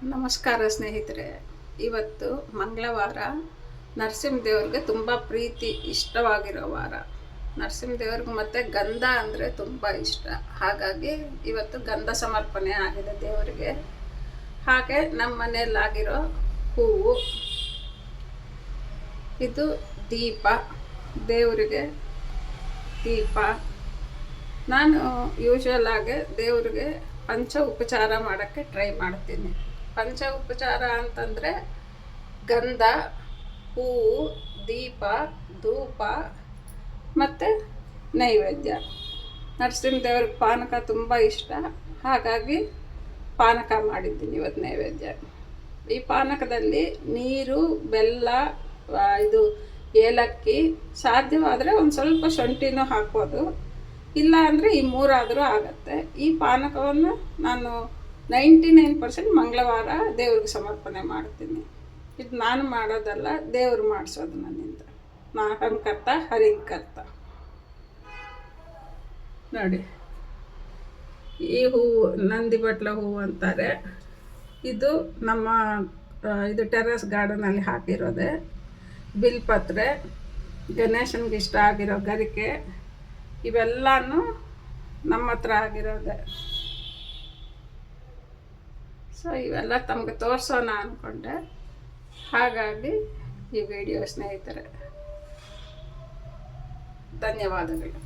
ನಮಸ್ಕಾರ ಸ್ನೇಹಿತರೆ. ಇವತ್ತು ಮಂಗಳವಾರ, ನರಸಿಂಹದೇವ್ರಿಗೆ ತುಂಬ ಪ್ರೀತಿ ಇಷ್ಟವಾಗಿರೋ ವಾರ. ನರಸಿಂಹದೇವ್ರಿಗೆ ಮತ್ತು ಗಂಧ ಅಂದರೆ ತುಂಬ ಇಷ್ಟ. ಹಾಗಾಗಿ ಇವತ್ತು ಗಂಧ ಸಮರ್ಪಣೆ ಆಗಿದೆ ದೇವರಿಗೆ. ಹಾಗೆ ನಮ್ಮ ಮನೆಯಲ್ಲಾಗಿರೋ ಹೂವು, ಇದು ದೀಪ, ದೇವರಿಗೆ ದೀಪ. ನಾನು ಯೂಶ್ವಲ್ ಆಗಿ ದೇವರಿಗೆ ಪಂಚ ಉಪಚಾರ ಮಾಡೋಕ್ಕೆ ಟ್ರೈ ಮಾಡ್ತೀನಿ. ಪಂಚ ಉಪಚಾರ ಅಂತಂದರೆ ಗಂಧ, ಹೂವು, ದೀಪ, ಧೂಪ ಮತ್ತು ನೈವೇದ್ಯ. ನರಸಿಂಹದೇವ್ರಿಗೆ ಪಾನಕ ತುಂಬ ಇಷ್ಟ, ಹಾಗಾಗಿ ಪಾನಕ ಮಾಡಿದ್ದೀನಿ ಇವತ್ತು ನೈವೇದ್ಯ. ಈ ಪಾನಕದಲ್ಲಿ ನೀರು, ಬೆಲ್ಲ, ಇದು ಏಲಕ್ಕಿ, ಸಾಧ್ಯವಾದರೆ ಒಂದು ಸ್ವಲ್ಪ ಶುಂಠಿನೂ ಹಾಕ್ಬೋದು, ಇಲ್ಲ ಅಂದರೆ ಈ ಮೂರಾದರೂ ಆಗುತ್ತೆ. ಈ ಪಾನಕವನ್ನು ನಾನು 99% ಮಂಗಳವಾರ ದೇವ್ರಿಗೆ ಸಮರ್ಪಣೆ ಮಾಡ್ತೀನಿ. ಇದು ನಾನು ಮಾಡೋದಲ್ಲ, ದೇವ್ರು ಮಾಡಿಸೋದು ನನ್ನಿಂದ. ನಾಹಂಕರ್ತ ಹರಿಂಕರ್ತ. ನೋಡಿ, ಈ ಹೂವು ನಂದಿ ಬಟ್ಲ ಹೂವು ಅಂತಾರೆ. ಇದು ನಮ್ಮ ಇದು ಟೆರೆಸ್ ಗಾರ್ಡನಲ್ಲಿ ಹಾಕಿರೋದೆ. ಬಿಲ್ಪತ್ರೆ, ಗಣೇಶನಿಗೆ ಇಷ್ಟ ಆಗಿರೋ ಗರಿಕೆ, ಇವೆಲ್ಲನೂ ನಮ್ಮ ಹತ್ರ ಆಗಿರೋದೆ. ಸೊ ಇವೆಲ್ಲ ತಮಗೆ ತೋರಿಸೋಣ ಅಂದ್ಕೊಂಡೆ, ಹಾಗಾಗಿ ಈ ವಿಡಿಯೋ ಸ್ನೇಹಿತರೆ. ಧನ್ಯವಾದಗಳು.